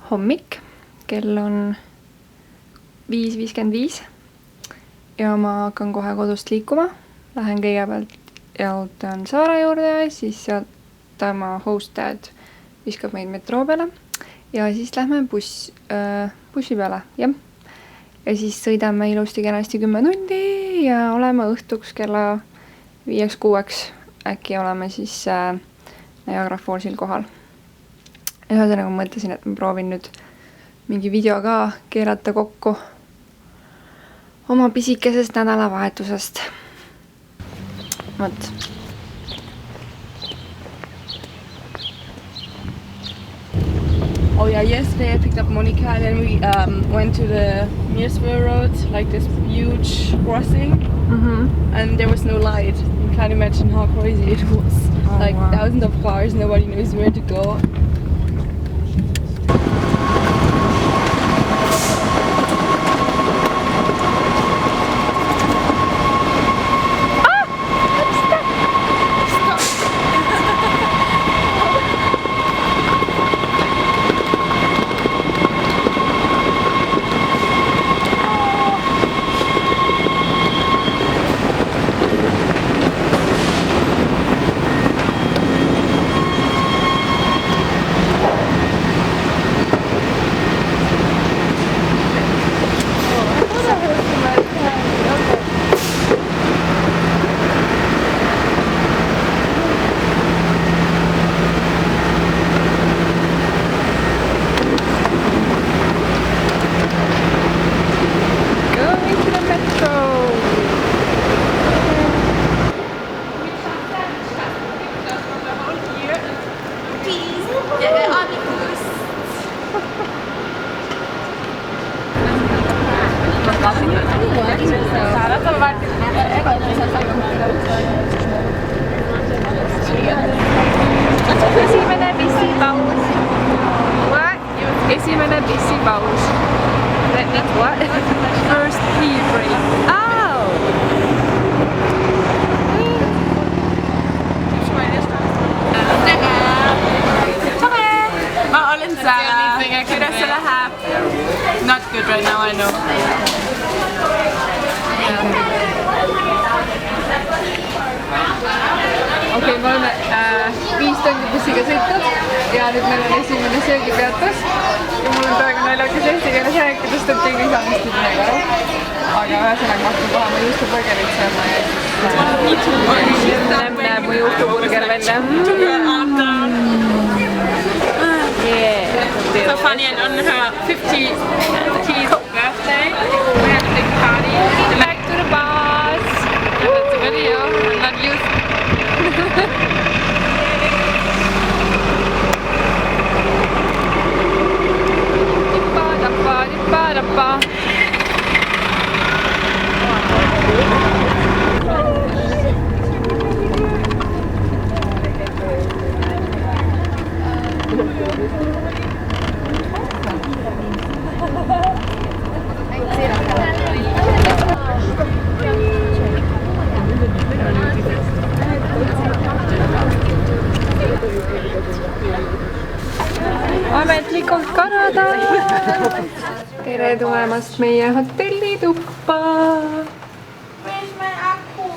hommik, kell on 5:55 ja ma hakkan kohe kodust liikuma. Lähen kõigepealt jalutan Saare juurde, siis sealt tema host dad viskab meid metroo peale ja siis lähme bussi peale, jah. Ja siis sõidame ilusti kenasti 10 tundi ja oleme õhtuks kella 5-6 äkki oleme siis Niagara Fallsil kohal. Ühesõnaga ma mõtlesin, et ma proovin nüüd mingi video ka keerata kokku oma pisikesest nädalavahetusest. Vot. Oh yeah, yesterday I picked up Monica and then we went to the Mearsville Road, like this huge crossing, and there was no light. You can't imagine how crazy it was. Oh, like wow. Thousands of cars, nobody knows where to go. Esimene pissipaus. That means what? First pee break. Oh! Ma olen Sarah. Kuidas sa läheb? Not good right now, I know. Okei, me oleme 5 tundi bussiga sõitnud ja nüüd meil on esimene söögipeatus ja mul on praegu naljakas eesti keeles rääkidest, et keegi ei saa vist midagi aru. Aga ühesõnaga ma hakkan kohe mu juustuburgerit sööma ja siis näeb mu juustuburger välja. So funny, and on her 50th birthday, we had a big party. Back to the bus! That's a video, I'm not used. Ametlikult Kanada! Tere tulemast meie hotellituppa! Where's my aku?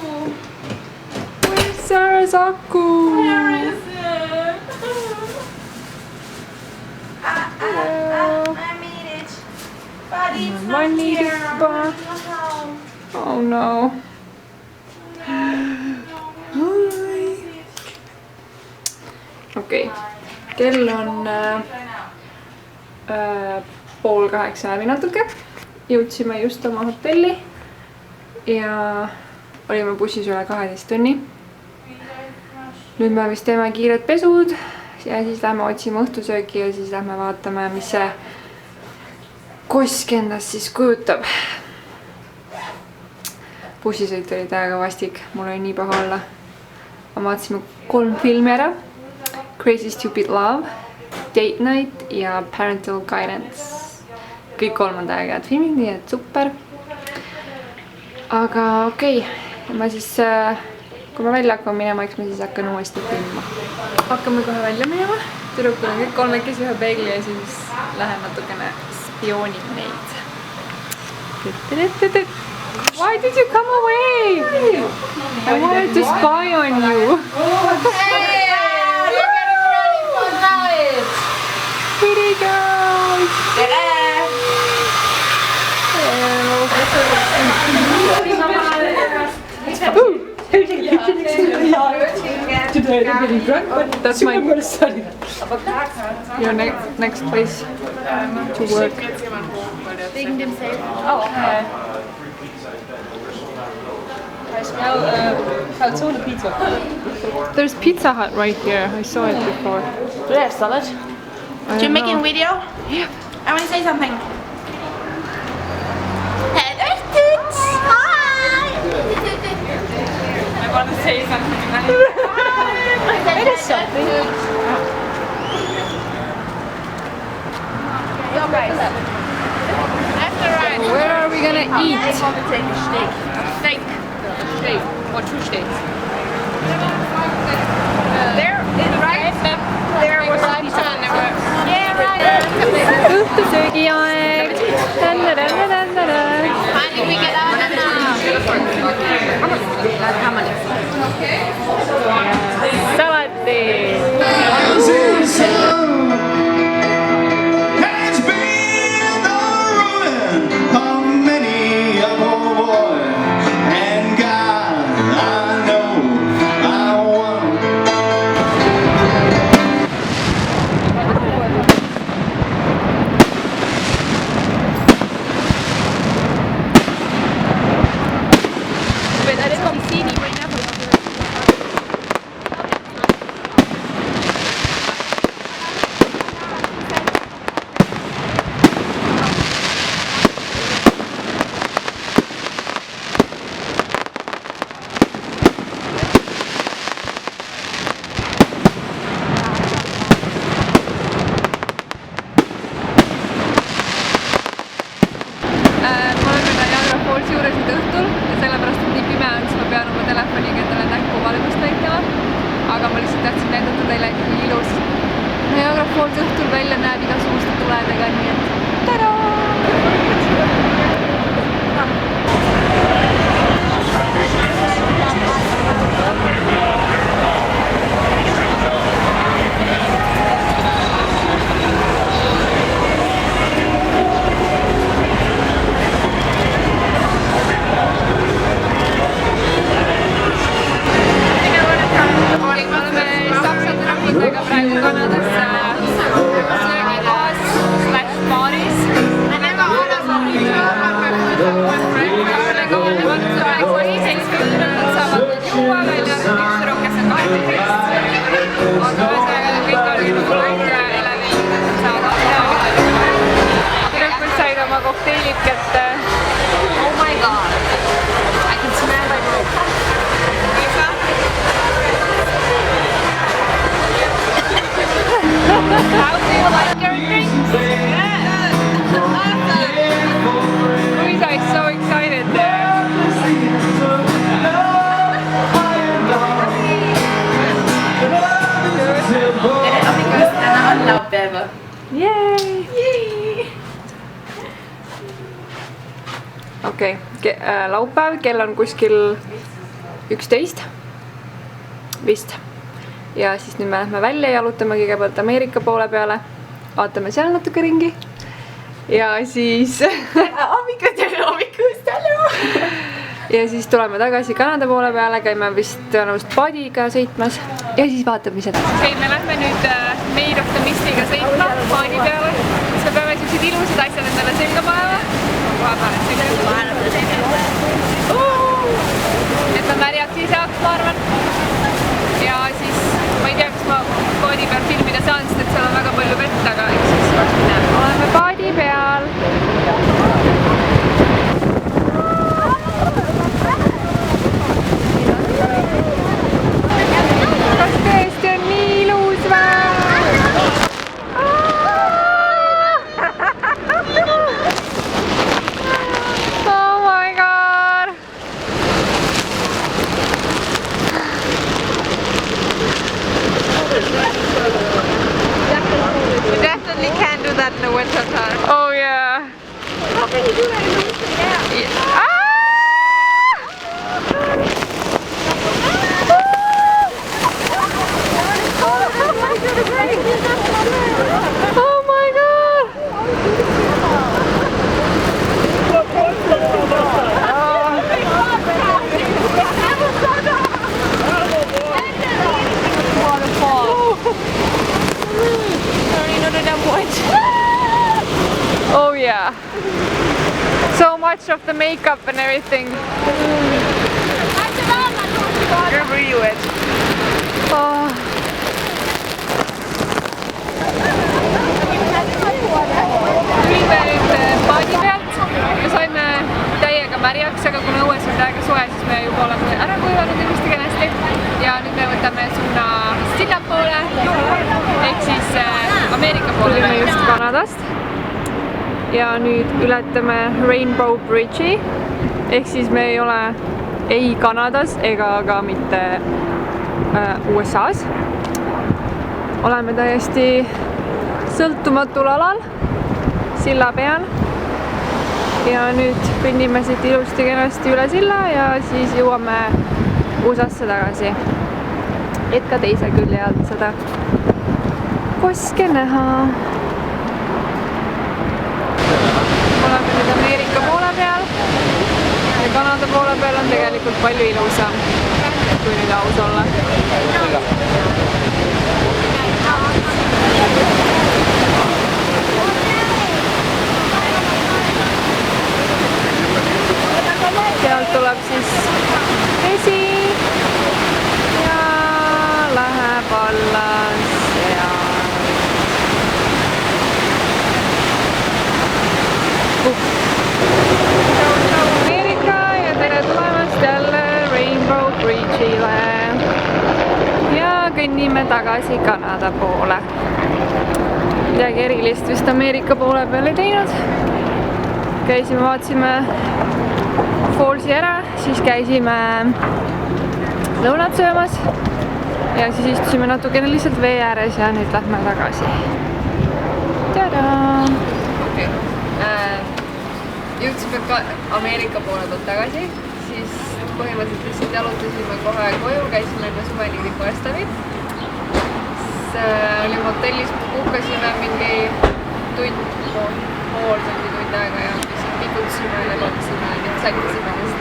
Where's Sarah's aku? Where is it? I made it. But it's not here. Oh no. Okei. Kell on 7:30 läbi natuke. Jõudsime just oma hotelli ja olime bussis üle 12 tunni. Nüüd me vist teeme kiired pesud ja siis lähme otsime õhtusööki ja siis lähme vaatame, mis see kosk endast siis kujutab. Bussisõit oli täiega vastik, mul oli nii paha olla. Ma vaatasime 3 filmi ära. Crazy Stupid Love, Date Night ja Parental Guidance. Kõik 3 on täiega head filmid, nii et super. Aga okei, ma siis, kui ma välja hakkan minema, eks ma siis hakkan uuesti filmima. Hakkame kohe välja minema. tüdrukul on kõik kolmekesi ühe peegli ja siis lähen natukene spioonin neid. Why did you come away? I wanted to spy on you. Hey, we're getting ready for night. Pretty girls. Today I'm getting drunk, but That's soon my- I'm going to study. Your next place to work. I smell calzone pizza. There's Pizza Hut right here. I saw it before. Do they have salad? I You're don't making know. video? Yeah. I want to say something. Hello, Stitch. Hi. I want to say something. It is something. Where are we gonna eat? Steak. Steak. Or 2 steaks. There is rice. There was pizza and there were... Yeah, right. Õhtusöögiaeg. Finally, we get out of Salati. Has been the ruin of many a poor boy, and God, I know I won. Ma olen nüüd Niagara Fallsi juures nüüd õhtul ja sellepärast, et nii pime on, siis ma pean oma telefoniga endale näkku valgust näitama. Aga ma lihtsalt tahtsin näidata teile, kui ilus Niagara Falls õhtul välja näeb igasuguste tuledega, nii et tada! Oleme Saksa trahvidega praegu Kanadas söögikohas slash baaris. Väga legaalne vanusevaheks oli 17, nad saavad nüüd juua välja, üks tüdruk, kes on 18. Aga ühesõnaga kõik oli nagu laid ja elevil saavad midagi. Tüdrukud said oma kokteilid kätte. Oh my god. I can smell like rope. How do you like your drinks? Luisa is so excited there. Because täna on laupäev. Yay! Okei, laupäev, kell on kuskil 11 vist. Ja siis nüüd me lähme välja jalutame kõigepealt Ameerika poole peale. Vaatame seal natuke ringi. Ja siis... Ja siis tuleme tagasi Kanada poole peale, käime vist tõenäoliselt paadiga sõitmas ja siis vaatame, mis edasi. Okei, me lähme nüüd Maid of the Mistiga sõitma paadi peale. Siis me peame sellised ilusad asjad endale selga panema. Et me märjaks ei saaks, ma arvan. Ja siis ma ei tea, kas ma paadi peal filmida saan, sest et seal on väga palju vett, aga eks siis oleme paadi peal. Kas tõesti on nii ilus või? Oh my god! that in the winter time. Oh yeah. How can you do that in the winter? Yeah. Oh my god! Oh yeah. So much of the makeup and everything. You're really wet. Oh. tulime nüüd paadi pealt, me saime täiega märjaks, aga kuna õues on täiega soe, siis me juba oleme ära kuivanud ilusti kenasti ja nüüd me võtame suuna sinnapoole ehk siis Ameerika poole. Tulime just Kanadast ja nüüd ületame Rainbow Bridge'i ehk siis me ei ole ei Kanadas ega ka mitte USA's. Oleme täiesti sõltumatul alal, silla peal ja nüüd kõnnime siit ilusti kenasti üle silla ja siis jõuame USA-sse tagasi, et ka teise külje alt seda koske näha. Oleme nüüd Ameerika poole peal ja Kanada poole peal on tegelikult palju ilusam, kui nüüd aus olla. Sealt tuleb siis vesi ja läheb alla sealt. Ciao Ameerika ja tere tulemast jälle Rainbow Bridge'ile. Ja kõnnime tagasi Kanada poole. Midagi erilist vist Ameerika poole peal ei teinud. Käisime, vaatasime Fallsi ära, siis käisime lõunat söömas ja siis istusime natukene lihtsalt vee ääres ja nüüd lähme tagasi. Tada! Okay. Jõudsime ka Ameerika poole pealt tagasi, siis põhimõtteliselt lihtsalt jalutasime kohe koju, käisime enne suvenigriku Estavit. Oli hotellis, puhkasime mingi pool tund aega ja pikutsime, lebatsime ja sättisime ennast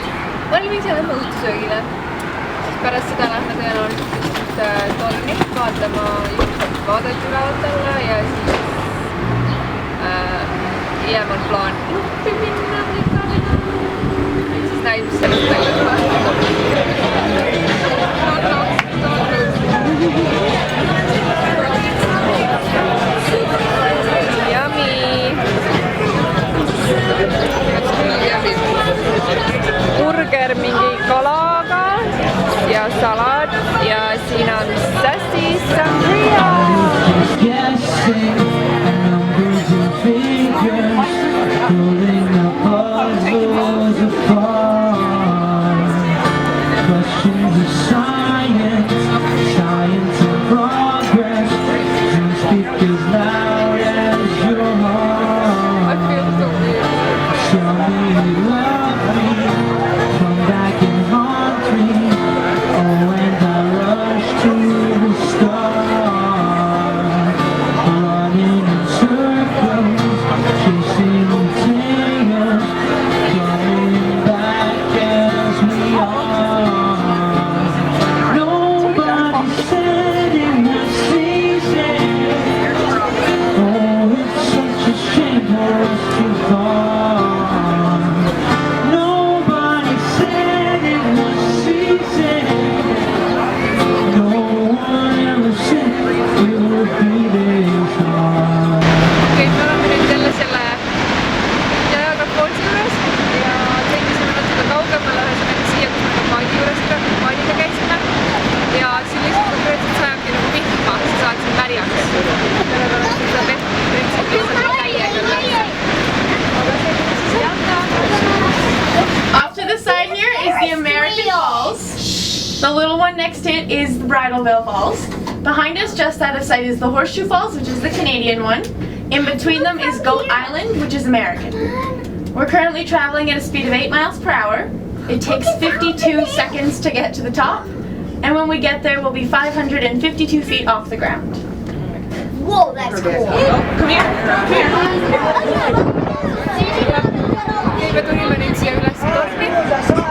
valmis ja lähme õhtusöögile. Siis pärast seda lähme tõenäoliselt torni vaatama juhtat vaadet ülevalt alla ja siis hiljem on plaan klubbi minna või ka siis näib sellest välja. Burger mingi kalaga ja salat ja siin on sassy sangria. Off to the side here is the American Falls. The little one next to it is the Bridalveil Falls. Behind us, just out of sight, is the Horseshoe Falls, which is the Canadian one. In between them is Goat Island, which is American. We're currently traveling at a speed of 8 miles per hour. It takes 52 seconds to get to the top, and when we get there, we'll be 552 feet off the ground. Whoa, that's cool. Come here. Me tulime nüüd siia üles torni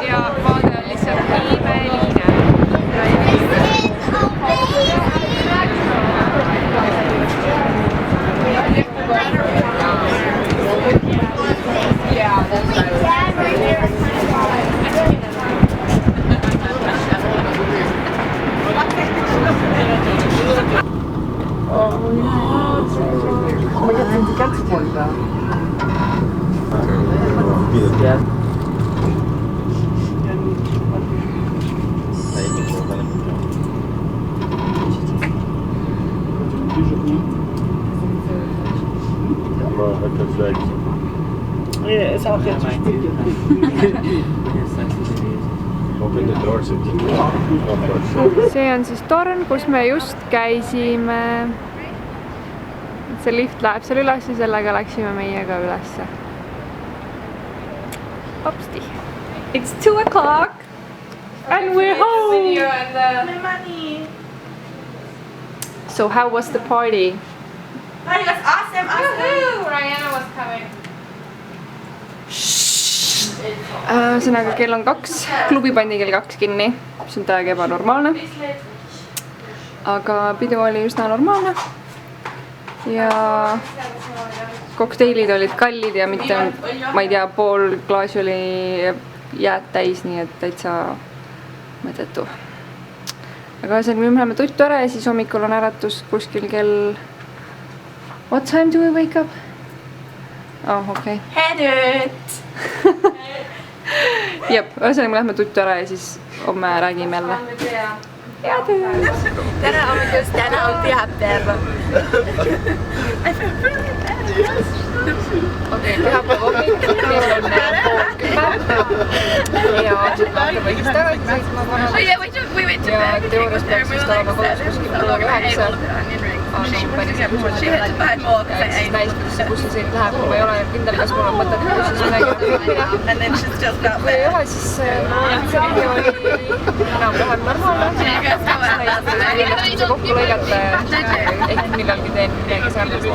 ja vaade on lihtsalt imeline. See on siis torn, kus me just käisime. See lift läheb seal üles ja sellega läksime meiega ülesse. Hopsti. It's 2 o'clock and we're home! So how was the party? Party was awesome, awesome! Rihanna was coming. Ühesõnaga kell on 2, klubi pandi kell 2 kinni, mis on täiega ebanormaalne. Aga pidu oli üsna normaalne. Ja kokteilid olid kallid ja mitte, ma ei tea, pool klaasi oli jääd täis, nii et täitsa mõttetu. Aga ühesõnaga me läheme tuttu ära ja siis hommikul on äratus kuskil kell... What time do we wake up? Oh, okei. Hedut! Jep, ühesõnaga me lähme tuttu ära ja siis homme räägime jälle. Täna on pühapäev. Okei, pühapäev hommik, kell on 9:30 ja hakkame õigest tagasi sõitma vanale. Ja teoorias peaks vist olema kodus kuskil 9. On päris siis näis, kuidas see bussisõit läheb, kui ma ei ole kindel, kas mul on mõtet bussis midagi õppida. Kui ei ole, siis see video oli enam-vähem normaalne. See kokku lõigata ehk millalgi teen midagi sarnast.